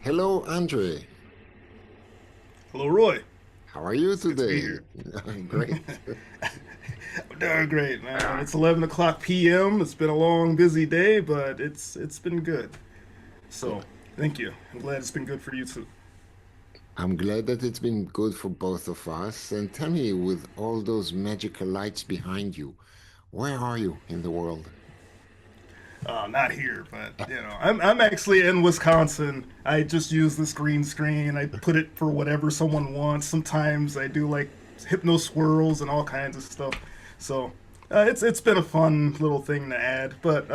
Hello, Andre. Hello, Roy. How are you It's good to be today? here. Great. I'm doing great, man. It's 11 o'clock p.m. It's been a long, busy day, but it's been good. So, Good. thank you. I'm glad it's been good for you too. I'm glad that it's been good for both of us. And tell me, with all those magical lights behind you, where are you in the world? Not here, but I'm actually in Wisconsin. I just use this green screen. I put it for whatever someone wants. Sometimes I do like hypno swirls and all kinds of stuff. So it's been a fun little thing to add. But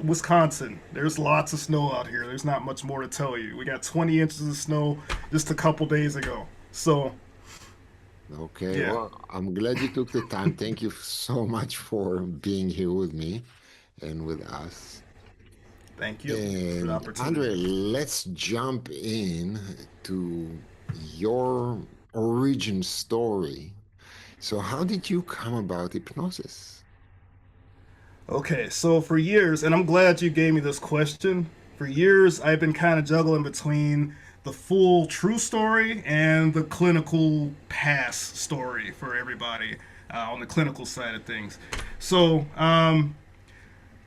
Wisconsin, there's lots of snow out here. There's not much more to tell you. We got 20 inches of snow just a couple days ago. So Okay, yeah, well, I'm glad you took the time. Thank you so much for being here with me and with us. thank you for the And Andre, opportunity. let's jump in to your origin story. So, how did you come about hypnosis? Okay, so for years, and I'm glad you gave me this question. For years, I've been kind of juggling between the full true story and the clinical pass story for everybody on the clinical side of things. So,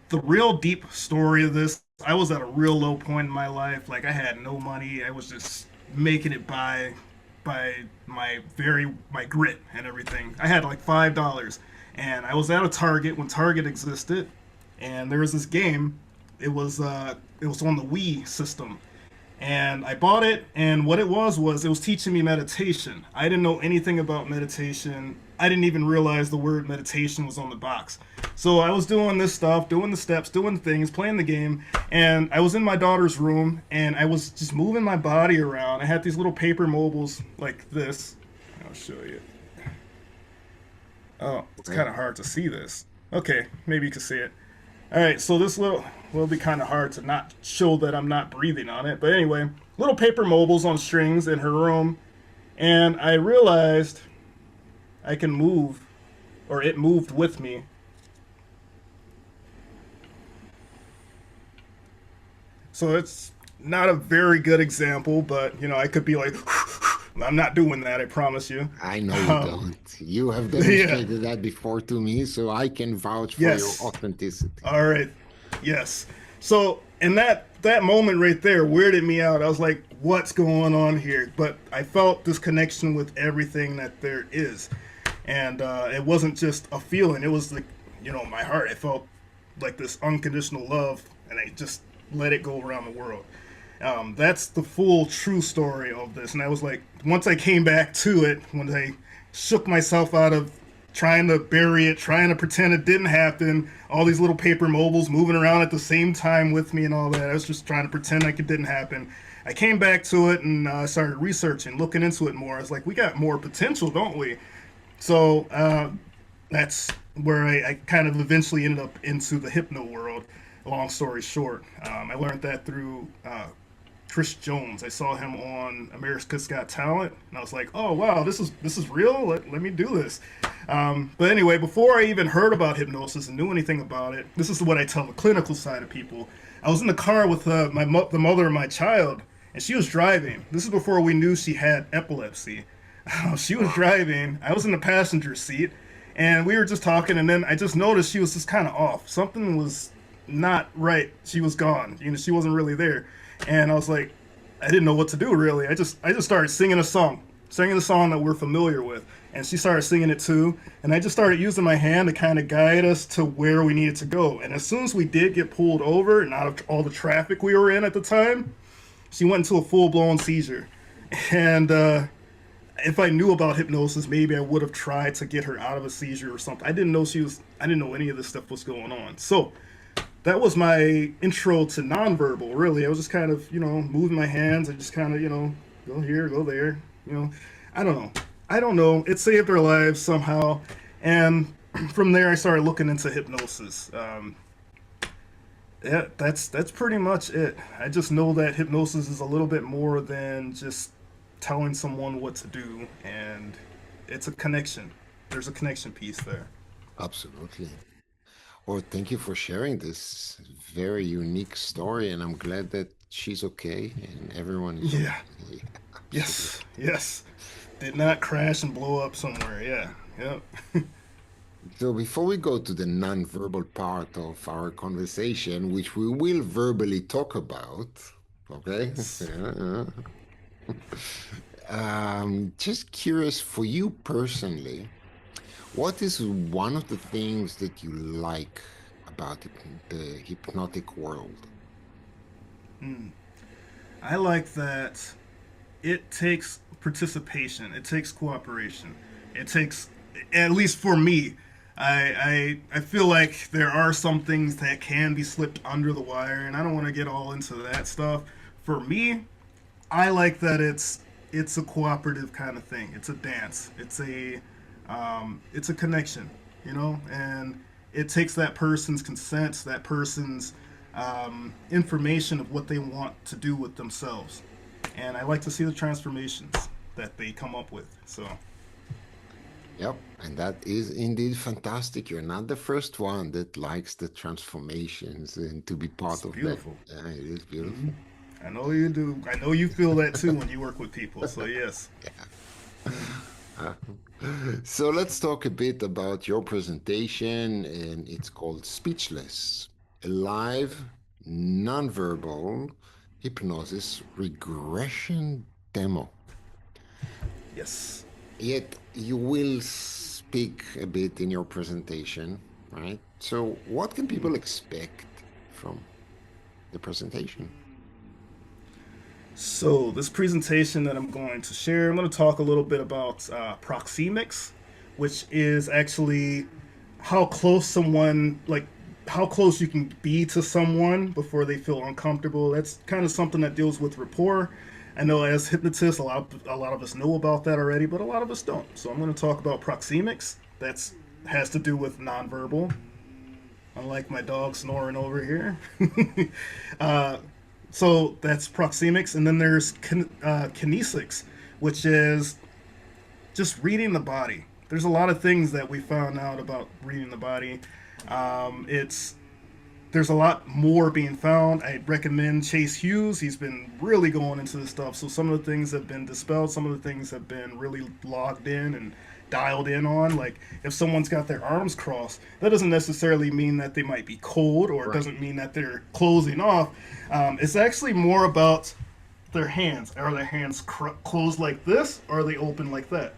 the real deep story of this, I was at a real low point in my life. Like, I had no money. I was just making it by my grit and everything. I had like $5, and I was at a Target when Target existed, and there was this game. It was on the Wii system, and I bought it. And what it was teaching me meditation. I didn't know anything about meditation. I didn't even realize the word meditation was on the box. So I was doing this stuff, doing the steps, doing things, playing the game, and I was in my daughter's room, and I was just moving my body around. I had these little paper mobiles like this. I'll show you. Oh, it's kind of Well, hard to see this. Okay, maybe you can see it. All right, so this little will be kind of hard to not show that I'm not breathing on it. But anyway, little paper mobiles on strings in her room, and I realized I can move, or it moved with me. So it's not a very good example, but I could be like, I'm not doing that. I promise you. I know you Um, don't. You have yeah. demonstrated that before to me, so I can vouch for your Yes. authenticity. All right. Yes. So, and that moment right there weirded me out. I was like, "What's going on here?" But I felt this connection with everything that there is, and it wasn't just a feeling. It was like, my heart. I felt like this unconditional love, and I just let it go around the world. That's the full true story of this. And I was like, once I came back to it, when I shook myself out of trying to bury it, trying to pretend it didn't happen, all these little paper mobiles moving around at the same time with me and all that. I was just trying to pretend like it didn't happen. I came back to it and started researching, looking into it more. I was like, we got more potential, don't we? So that's where I kind of eventually ended up into the hypno world. Long story short, I learned that through Chris Jones. I saw him on America's Got Talent, and I was like, "Oh wow, this is real. Let me do this." But anyway, before I even heard about hypnosis and knew anything about it, this is what I tell the clinical side of people. I was in the car with the mother of my child, and she was driving. This is before we knew she had epilepsy. She was Wow. driving. I was in the passenger seat, and we were just talking. And then I just noticed she was just kind of off. Something was not right. She was gone. She wasn't really there. And I was like, I didn't know what to do really. I just started singing the song that we're familiar with, and she started singing it too. And I just started using my hand to kind of guide us to where we needed to go. And as soon as we did get pulled over and out of all the traffic we were in at the time, she went into a full blown seizure. And if I knew about hypnosis, maybe I would have tried to get her out of a seizure or something. I didn't know she was. I didn't know any of this stuff was going on. So that was my intro to nonverbal. Really, I was just kind of moving my hands. I just kind of go here, go there. You know, I don't know. I don't know. It saved their lives somehow, and from there I started looking into hypnosis. Yeah, that's pretty much it. I just know that hypnosis is a little bit more than just telling someone what to do, and it's a connection. There's a connection piece there. Absolutely. Well, thank you for sharing this very unique story, and I'm glad that she's okay and everyone is Yeah. okay. Absolutely. Yes. Yes. Did not crash and blow up somewhere. Yeah. Yep. So before we go to the non-verbal part of our conversation, which we will verbally talk about, okay? Yes. Yeah, just curious for you personally, what is one of the things that you like about the hypnotic world? I like that it takes participation. It takes cooperation. It takes, at least for me, I feel like there are some things that can be slipped under the wire, and I don't want to get all into that stuff. For me, I like that it's a cooperative kind of thing. It's a dance. It's a connection, and it takes that person's consent, that person's information of what they want to do with themselves, and I like to see the transformations that they come up with. So Yep, and that is indeed fantastic. You're not the first one that likes the transformations and to be part it's of that. beautiful. Yeah, it is Hmm. beautiful. I know you do. I know you feel that too when you work with people. So yes. Uh, So let's talk a bit about your presentation, and it's called Speechless, a live, nonverbal hypnosis regression demo. Yes. Yet you will speak a bit in your presentation, right? So what can people expect from the presentation? So, this presentation that I'm going to share, I'm going to talk a little bit about proxemics, which is actually how close someone, like how close you can be to someone before they feel uncomfortable. That's kind of something that deals with rapport. I know as hypnotists, a lot of us know about that already, but a lot of us don't. So, I'm going to talk about proxemics. That's has to do with nonverbal, unlike my dog snoring over here. uh, so that's proxemics, and then there's kinesics, which is just reading the body. There's a lot of things that we found out about reading the body. It's There's a lot more being found. I recommend Chase Hughes. He's been really going into this stuff. So some of the things have been dispelled. Some of the things have been really logged in and dialed in on. Like if someone's got their arms crossed, that doesn't necessarily mean that they might be cold, or it Right. doesn't mean that they're closing off. It's actually more about their hands. Are their hands closed like this, or are they open like that?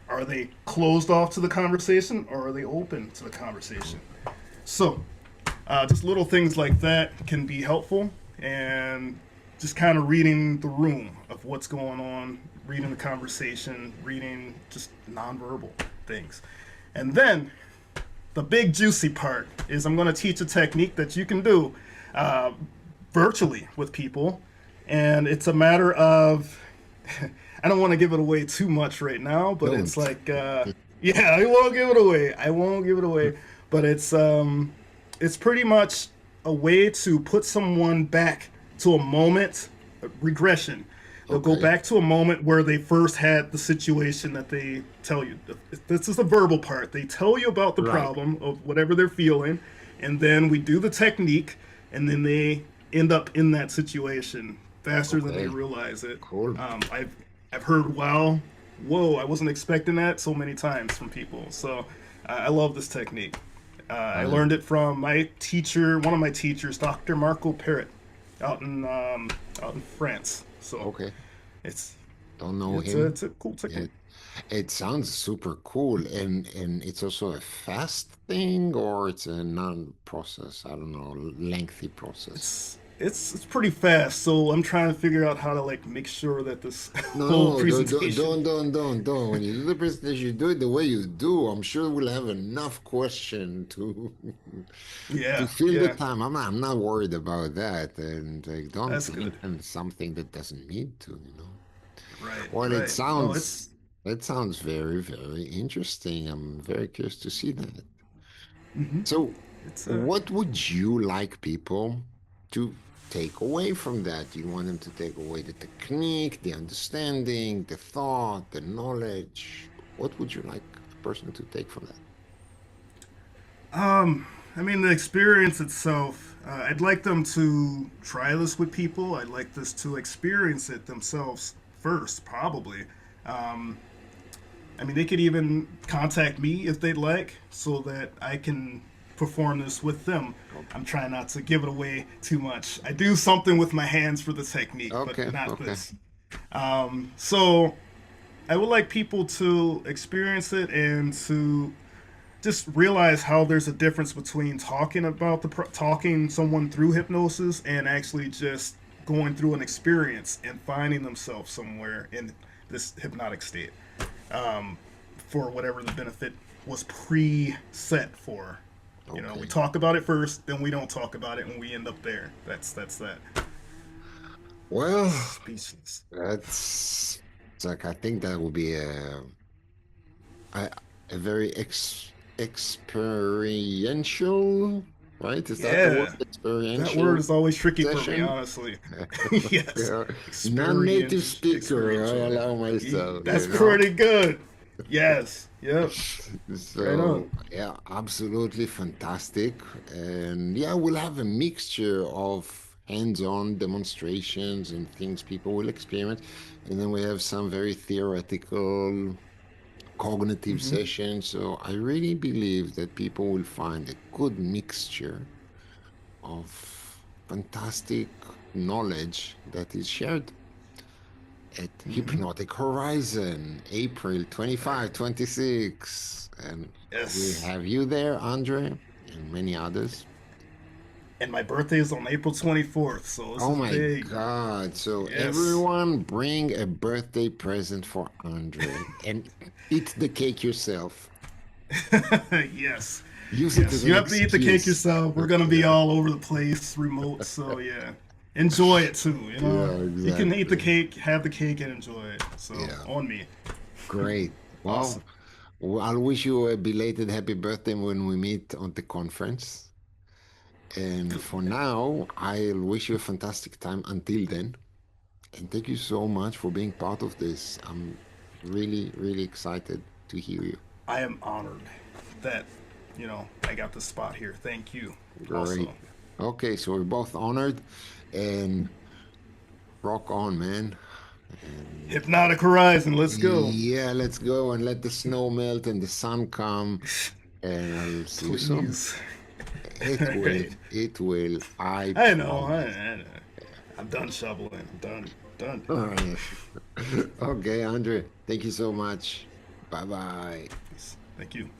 Are they closed off to the conversation, or are they open to the conversation? So just little things like that can be helpful, and just kind of reading the room of what's going on, reading the conversation, reading just nonverbal things. And then the big juicy part is I'm going to teach a technique that you can do uh, virtually with people. And it's a matter of, I don't want to give it away too much right now, but it's Don't. like, yeah, I won't give it away. I won't give it away. But it's pretty much a way to put someone back to a moment, regression. They'll go Okay. back to a moment where they first had the situation that they tell you. This is the verbal part. They tell you about the Right. problem of whatever they're feeling, and then we do the technique, and then they end up in that situation faster than they Okay. realize it. Cool. I've heard wow, whoa, I wasn't expecting that so many times from people. So I love this technique. I Uh, learned it from my teacher, one of my teachers, Dr. Marco Parrot, out in France. So okay. it's Don't know it's him a cool technique. yet. It sounds super cool, and it's also a fast thing, or it's a non-process, I don't know, lengthy process. It's pretty fast. So I'm trying to figure out how to like make sure that this No, whole no, presentation. don't. When you do the presentation, you do it the way you do. I'm sure we'll have enough question to to Yeah, fill the yeah, time. I'm not worried about that, and like, don't that's good. implement something that doesn't need to, you know. Right, Well, it right. No, sounds it sounds very, very interesting. I'm very curious to see that. So, it's what would you like people to take away from that? Do you want them to take away the technique, the understanding, the thought, the knowledge? What would you like a person to take from that? I mean, the experience itself, I'd like them to try this with people. I'd like this to experience it themselves first, probably. Um, I mean, they could even contact me if they'd like, so that I can perform this with them. Okay. I'm trying not to give it away too much. I do something with my hands for the technique, but Okay. not Okay. this. So I would like people to experience it and to just realize how there's a difference between talking about talking someone through hypnosis and actually just going through an experience and finding themselves somewhere in this hypnotic state, um, for whatever the benefit was pre-set for. You know, we Okay. talk about it first, then we don't talk about it, and we end up there. That's that Well, species. that's it's like I think that would be a, a very experiential, right? Is that the word? Yeah, that word Experiential is always tricky for me, session. honestly. Yes, Yeah. Non-native speaker, I experiential. allow myself, That's pretty good. Yes. Yep. Right on. So, yeah, absolutely fantastic. And yeah, we'll have a mixture of hands-on demonstrations and things people will experience. And then we have some very theoretical cognitive Hmm. sessions. So I really believe that people will find a good mixture of fantastic knowledge that is shared at Hmm. Hypnotic Horizon, April 25, 26. And we Yes. have you there, Andre, and many others. And my birthday is on April 24th, so this Oh is my big. God. So Yes. everyone bring a birthday present for Andre and eat the cake yourself. Yes. Use it as Yes. You an have to eat the cake excuse. yourself. We're gonna be Okay. all over the place, remote. So yeah, enjoy it too. You know, Yeah, you can eat the exactly. cake, have the cake, and enjoy it. So Yeah, on me. great. Well, Awesome. I'll wish you a belated happy birthday when we meet on the conference. And for now, I'll wish you a fantastic time until then. And thank you so much for being part of this. I'm really, really excited to hear you. I am honored that I got this spot here. Thank you. Also, Great. Okay, so we're both honored and rock on, man. And Hypnotic Horizon. Let's go. yeah, let's go and let the snow melt and the sun come. And I'll see you soon. Please. All It will. right. It will. I I know. promise. I know. I'm done shoveling. I'm done. Done. All right. Okay, Andre. Thank you so much. Bye bye. Peace. Thank you.